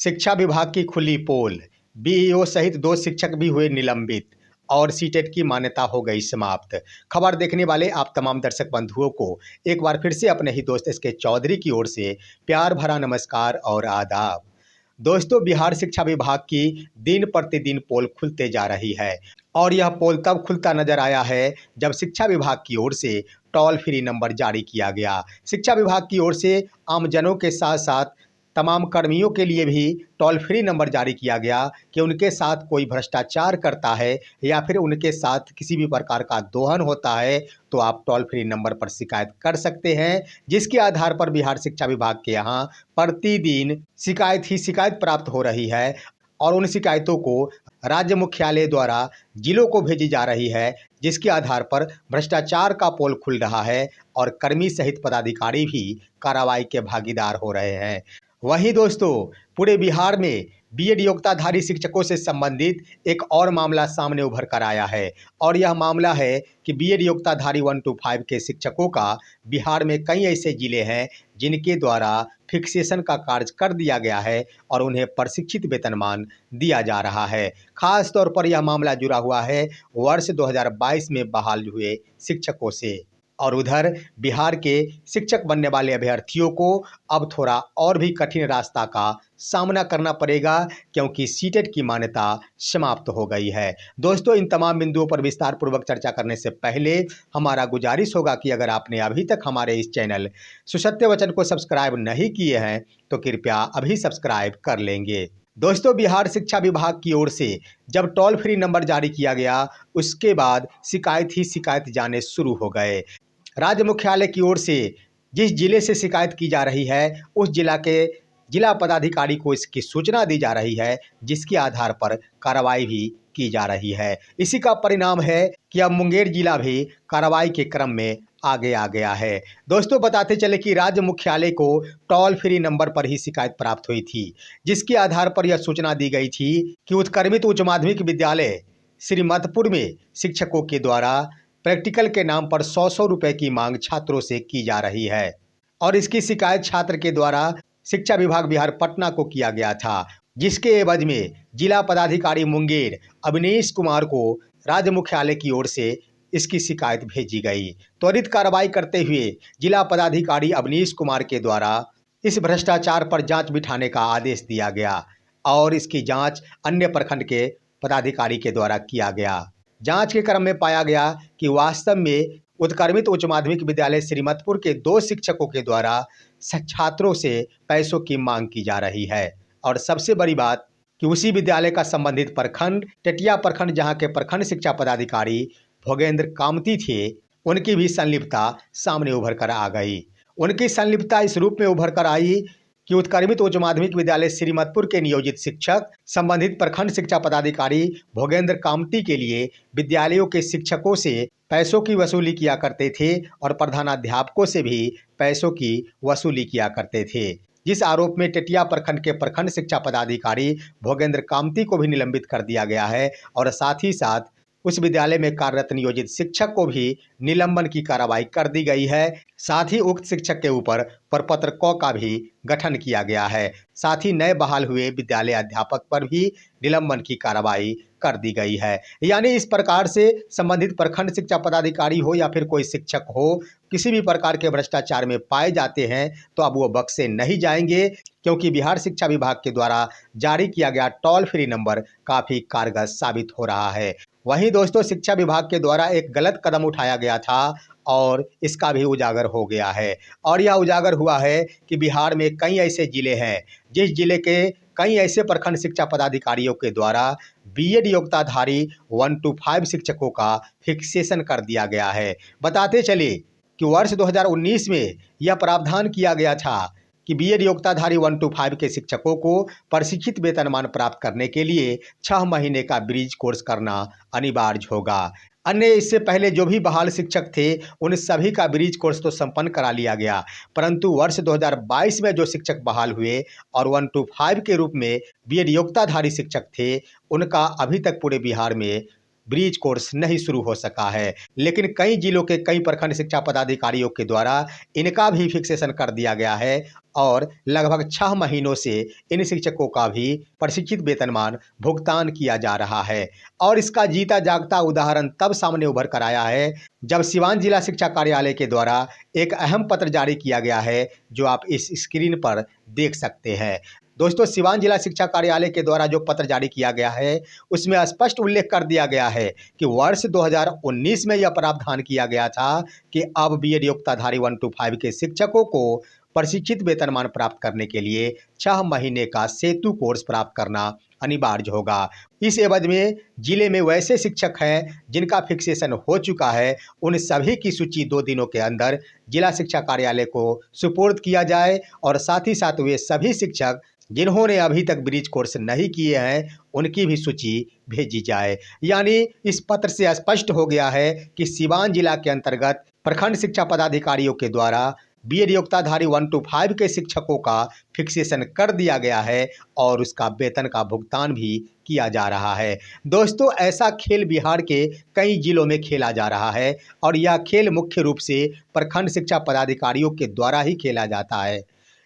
शिक्षा विभाग की खुली पोल, बीईओ सहित 2 शिक्षक भी हुए निलंबित और सीटेट की मान्यता हो गई समाप्त। खबर देखने वाले आप तमाम दर्शक बंधुओं को एक बार फिर से अपने ही दोस्त एसके चौधरी की ओर से प्यार भरा नमस्कार और आदाब। दोस्तों, बिहार शिक्षा विभाग की दिन प्रतिदिन पोल खुलते जा रही है और यह पोल तब खुलता नजर आया है जब शिक्षा विभाग की ओर से टोल फ्री नंबर जारी किया गया। शिक्षा विभाग की ओर से आमजनों के साथ साथ तमाम कर्मियों के लिए भी टोल फ्री नंबर जारी किया गया कि उनके साथ कोई भ्रष्टाचार करता है या फिर उनके साथ किसी भी प्रकार का दोहन होता है तो आप टोल फ्री नंबर पर शिकायत कर सकते हैं, जिसके आधार पर बिहार शिक्षा विभाग के यहाँ प्रतिदिन शिकायत ही शिकायत प्राप्त हो रही है और उन शिकायतों को राज्य मुख्यालय द्वारा जिलों को भेजी जा रही है, जिसके आधार पर भ्रष्टाचार का पोल खुल रहा है और कर्मी सहित पदाधिकारी भी कार्रवाई के भागीदार हो रहे हैं। वहीं दोस्तों, पूरे बिहार में बीएड योग्यताधारी शिक्षकों से संबंधित एक और मामला सामने उभर कर आया है और यह मामला है कि बीएड योग्यताधारी 1 to 5 के शिक्षकों का बिहार में कई ऐसे जिले हैं जिनके द्वारा फिक्सेशन का कार्य कर दिया गया है और उन्हें प्रशिक्षित वेतनमान दिया जा रहा है। खास तौर पर यह मामला जुड़ा हुआ है वर्ष 2022 में बहाल हुए शिक्षकों से और उधर बिहार के शिक्षक बनने वाले अभ्यर्थियों को अब थोड़ा और भी कठिन रास्ता का सामना करना पड़ेगा क्योंकि सीटेट की मान्यता समाप्त हो गई है। दोस्तों, इन तमाम बिंदुओं पर विस्तार पूर्वक चर्चा करने से पहले हमारा गुजारिश होगा कि अगर आपने अभी तक हमारे इस चैनल सुसत्य वचन को सब्सक्राइब नहीं किए हैं तो कृपया अभी सब्सक्राइब कर लेंगे। दोस्तों, बिहार शिक्षा विभाग की ओर से जब टोल फ्री नंबर जारी किया गया उसके बाद शिकायत ही शिकायत जाने शुरू हो गए। राज्य मुख्यालय की ओर से जिस जिले से शिकायत की जा रही है उस जिला के जिला पदाधिकारी को इसकी सूचना दी जा रही है, जिसके आधार पर कार्रवाई भी की जा रही है। इसी का परिणाम है कि अब मुंगेर जिला भी कार्रवाई के क्रम में आगे आ गया है। दोस्तों, बताते चले कि राज्य मुख्यालय को टोल फ्री नंबर पर ही शिकायत प्राप्त हुई थी, जिसके आधार पर यह सूचना दी गई थी कि उत्क्रमित उच्च माध्यमिक विद्यालय श्रीमतपुर में शिक्षकों के द्वारा प्रैक्टिकल के नाम पर 100 रुपए की मांग छात्रों से की जा रही है और इसकी शिकायत छात्र के द्वारा शिक्षा विभाग बिहार पटना को किया गया था, जिसके एवज में जिला पदाधिकारी मुंगेर अवनीश कुमार को राज्य मुख्यालय की ओर से इसकी शिकायत भेजी गई। त्वरित कार्रवाई करते हुए जिला पदाधिकारी अवनीश कुमार के द्वारा इस भ्रष्टाचार पर जांच बिठाने का आदेश दिया गया और इसकी जांच अन्य प्रखंड के पदाधिकारी के द्वारा किया गया। जांच के क्रम में पाया गया कि वास्तव में उत्क्रमित उच्च माध्यमिक विद्यालय श्रीमतपुर के 2 शिक्षकों के द्वारा छात्रों से पैसों की मांग की जा रही है और सबसे बड़ी बात कि उसी विद्यालय का संबंधित प्रखंड टेटिया प्रखंड, जहां के प्रखंड शिक्षा पदाधिकारी भोगेंद्र कामती थे, उनकी भी संलिप्तता सामने उभर कर आ गई। उनकी संलिप्तता इस रूप में उभर कर आई कि उत्क्रमित उच्च माध्यमिक विद्यालय श्रीमतपुर के नियोजित शिक्षक संबंधित प्रखंड शिक्षा पदाधिकारी भोगेंद्र कामती के लिए विद्यालयों के शिक्षकों से पैसों की वसूली किया करते थे और प्रधानाध्यापकों से भी पैसों की वसूली किया करते थे, जिस आरोप में टेटिया प्रखंड के प्रखंड शिक्षा पदाधिकारी भोगेंद्र कामती को भी निलंबित कर दिया गया है और साथ ही साथ उस विद्यालय में कार्यरत नियोजित शिक्षक को भी निलंबन की कार्रवाई कर दी गई है। साथ ही उक्त शिक्षक के ऊपर प्रपत्र क का भी गठन किया गया है। साथ ही नए बहाल हुए विद्यालय अध्यापक पर भी निलंबन की कार्रवाई कर दी गई है। यानी इस प्रकार से संबंधित प्रखंड शिक्षा पदाधिकारी हो या फिर कोई शिक्षक हो, किसी भी प्रकार के भ्रष्टाचार में पाए जाते हैं तो अब वो बख्शे नहीं जाएंगे, क्योंकि बिहार शिक्षा विभाग के द्वारा जारी किया गया टोल फ्री नंबर काफ़ी कारगर साबित हो रहा है। वहीं दोस्तों, शिक्षा विभाग के द्वारा एक गलत कदम उठाया गया था और इसका भी उजागर हो गया है और यह उजागर हुआ है कि बिहार में कई ऐसे जिले हैं जिस जिले के कई ऐसे प्रखंड शिक्षा पदाधिकारियों के द्वारा बीएड योग्यताधारी 1 to 5 शिक्षकों का फिक्सेशन कर दिया गया है। बताते चले कि वर्ष 2019 में यह प्रावधान किया गया था कि बीएड योग्यताधारी 1 to 5 के शिक्षकों को प्रशिक्षित वेतनमान प्राप्त करने के लिए 6 महीने का ब्रिज कोर्स करना अनिवार्य होगा। अन्य इससे पहले जो भी बहाल शिक्षक थे उन सभी का ब्रिज कोर्स तो संपन्न करा लिया गया, परंतु वर्ष 2022 में जो शिक्षक बहाल हुए और 1 to 5 के रूप में बीएड योग्यताधारी शिक्षक थे, उनका अभी तक पूरे बिहार में ब्रिज कोर्स नहीं शुरू हो सका है। लेकिन कई जिलों के कई प्रखंड शिक्षा पदाधिकारियों के द्वारा इनका भी फिक्सेशन कर दिया गया है और लगभग 6 महीनों से इन शिक्षकों का भी प्रशिक्षित वेतनमान भुगतान किया जा रहा है। और इसका जीता जागता उदाहरण तब सामने उभर कर आया है जब सिवान जिला शिक्षा कार्यालय के द्वारा एक अहम पत्र जारी किया गया है, जो आप इस स्क्रीन पर देख सकते हैं। दोस्तों, सिवान जिला शिक्षा कार्यालय के द्वारा जो पत्र जारी किया गया है उसमें स्पष्ट उल्लेख कर दिया गया है कि वर्ष 2019 में यह प्रावधान किया गया था कि अब बीएड योग्यताधारी 1 to 5 के शिक्षकों को प्रशिक्षित वेतनमान प्राप्त करने के लिए 6 महीने का सेतु कोर्स प्राप्त करना अनिवार्य होगा। इस एवज में जिले में वैसे शिक्षक हैं जिनका फिक्सेशन हो चुका है, उन सभी की सूची 2 दिनों के अंदर जिला शिक्षा कार्यालय को सुपुर्द किया जाए और साथ ही साथ वे सभी शिक्षक जिन्होंने अभी तक ब्रिज कोर्स नहीं किए हैं उनकी भी सूची भेजी जाए। यानी इस पत्र से स्पष्ट हो गया है कि सिवान जिला के अंतर्गत प्रखंड शिक्षा पदाधिकारियों के द्वारा बीएड योग्यताधारी 1 to 5 के शिक्षकों का फिक्सेशन कर दिया गया है और उसका वेतन का भुगतान भी किया जा रहा है। दोस्तों, ऐसा खेल बिहार के कई जिलों में खेला जा रहा है और यह खेल मुख्य रूप से प्रखंड शिक्षा पदाधिकारियों के द्वारा ही खेला जाता है।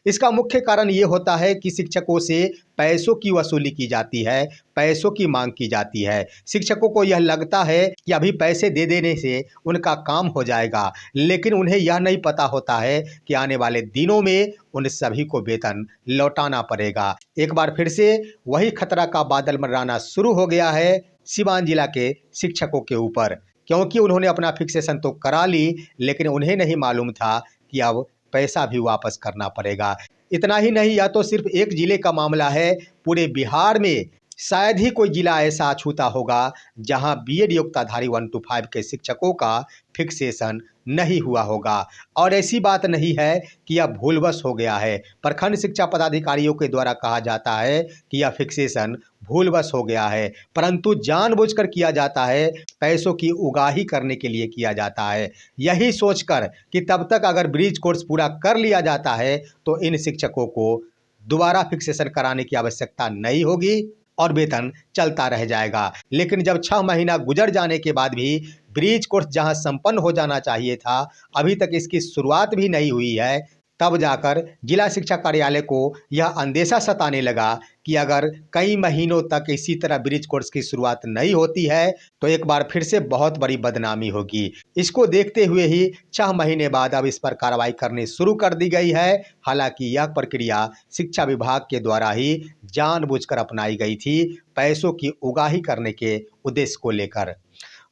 इसका मुख्य कारण ये होता है कि शिक्षकों से पैसों की वसूली की जाती है, पैसों की मांग की जाती है। शिक्षकों को यह लगता है कि अभी पैसे दे देने से उनका काम हो जाएगा, लेकिन उन्हें यह नहीं पता होता है कि आने वाले दिनों में उन सभी को वेतन लौटाना पड़ेगा। एक बार फिर से वही खतरा का बादल मंडराना शुरू हो गया है सिवान जिला के शिक्षकों के ऊपर, क्योंकि उन्होंने अपना फिक्सेशन तो करा ली, लेकिन उन्हें नहीं मालूम था कि अब पैसा भी वापस करना पड़ेगा। इतना ही नहीं, यह तो सिर्फ एक जिले का मामला है, पूरे बिहार में शायद ही कोई जिला ऐसा अछूता होगा जहां बीएड योग्यताधारी 1 to 5 के शिक्षकों का फिक्सेशन नहीं हुआ होगा। और ऐसी बात नहीं है कि यह भूलवश हो गया है। प्रखंड शिक्षा पदाधिकारियों के द्वारा कहा जाता है कि यह फिक्सेशन भूलवश हो गया है, परंतु जानबूझकर किया जाता है, पैसों की उगाही करने के लिए किया जाता है, यही सोचकर कि तब तक अगर ब्रिज कोर्स पूरा कर लिया जाता है तो इन शिक्षकों को दोबारा फिक्सेशन कराने की आवश्यकता नहीं होगी और वेतन चलता रह जाएगा। लेकिन जब 6 महीना गुजर जाने के बाद भी ब्रिज कोर्स जहां संपन्न हो जाना चाहिए था, अभी तक इसकी शुरुआत भी नहीं हुई है, तब जाकर जिला शिक्षा कार्यालय को यह अंदेशा सताने लगा कि अगर कई महीनों तक इसी तरह ब्रिज कोर्स की शुरुआत नहीं होती है तो एक बार फिर से बहुत बड़ी बदनामी होगी। इसको देखते हुए ही 6 महीने बाद अब इस पर कार्रवाई करनी शुरू कर दी गई है। हालांकि यह प्रक्रिया शिक्षा विभाग के द्वारा ही जानबूझकर अपनाई गई थी, पैसों की उगाही करने के उद्देश्य को लेकर।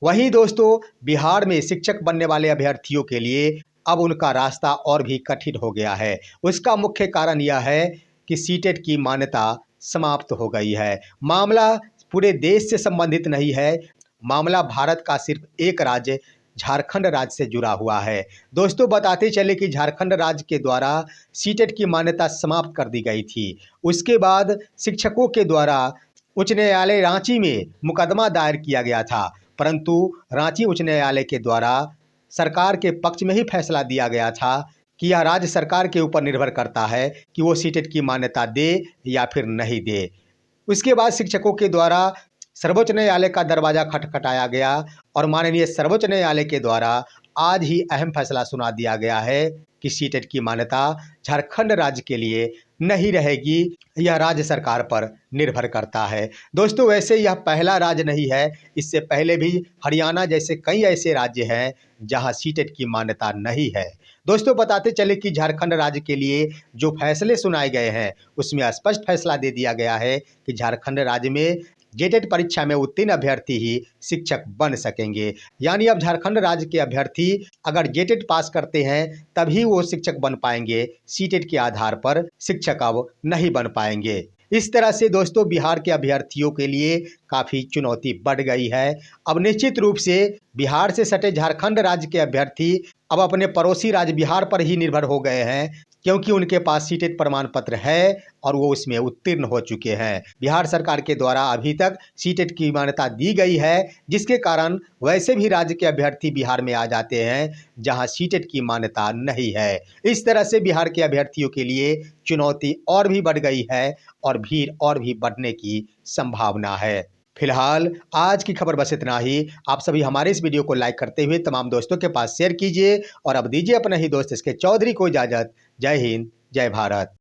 वहीं दोस्तों, बिहार में शिक्षक बनने वाले अभ्यर्थियों के लिए अब उनका रास्ता और भी कठिन हो गया है। उसका मुख्य कारण यह है कि सीटेट की मान्यता समाप्त हो गई है। मामला पूरे देश से संबंधित नहीं है, मामला भारत का सिर्फ एक राज्य झारखंड राज्य से जुड़ा हुआ है। दोस्तों, बताते चले कि झारखंड राज्य के द्वारा सीटेट की मान्यता समाप्त कर दी गई थी। उसके बाद शिक्षकों के द्वारा उच्च न्यायालय रांची में मुकदमा दायर किया गया था, परंतु रांची उच्च न्यायालय के द्वारा सरकार के पक्ष में ही फैसला दिया गया था कि यह राज्य सरकार के ऊपर निर्भर करता है कि वो सीटेट की मान्यता दे या फिर नहीं दे। उसके बाद शिक्षकों के द्वारा सर्वोच्च न्यायालय का दरवाज़ा खटखटाया गया और माननीय सर्वोच्च न्यायालय के द्वारा आज ही अहम फैसला सुना दिया गया है कि सीटेट की मान्यता झारखंड राज्य के लिए नहीं रहेगी, यह राज्य सरकार पर निर्भर करता है। दोस्तों, वैसे यह पहला राज्य नहीं है, इससे पहले भी हरियाणा जैसे कई ऐसे राज्य हैं जहां सीटेट की मान्यता नहीं है। दोस्तों, बताते चले कि झारखंड राज्य के लिए जो फैसले सुनाए गए हैं उसमें स्पष्ट फैसला दे दिया गया है कि झारखंड राज्य में जेटेट परीक्षा में उत्तीर्ण अभ्यर्थी ही शिक्षक बन सकेंगे। यानी अब झारखंड राज्य के अभ्यर्थी अगर जेटेट पास करते हैं तभी वो शिक्षक बन पाएंगे, सीटेट के आधार पर शिक्षक अब नहीं बन पाएंगे। इस तरह से दोस्तों, बिहार के अभ्यर्थियों के लिए काफ़ी चुनौती बढ़ गई है। अब निश्चित रूप से बिहार से सटे झारखंड राज्य के अभ्यर्थी अब अपने पड़ोसी राज्य बिहार पर ही निर्भर हो गए हैं, क्योंकि उनके पास सीटेट प्रमाण पत्र है और वो उसमें उत्तीर्ण हो चुके हैं। बिहार सरकार के द्वारा अभी तक सीटेट की मान्यता दी गई है, जिसके कारण वैसे भी राज्य के अभ्यर्थी बिहार में आ जाते हैं जहां सीटेट की मान्यता नहीं है। इस तरह से बिहार के अभ्यर्थियों के लिए चुनौती और भी बढ़ गई है और भीड़ और भी बढ़ने की संभावना है। फिलहाल आज की खबर बस इतना ही। आप सभी हमारे इस वीडियो को लाइक करते हुए तमाम दोस्तों के पास शेयर कीजिए और अब दीजिए अपने ही दोस्त एसके चौधरी को इजाज़त। जय हिंद, जय भारत।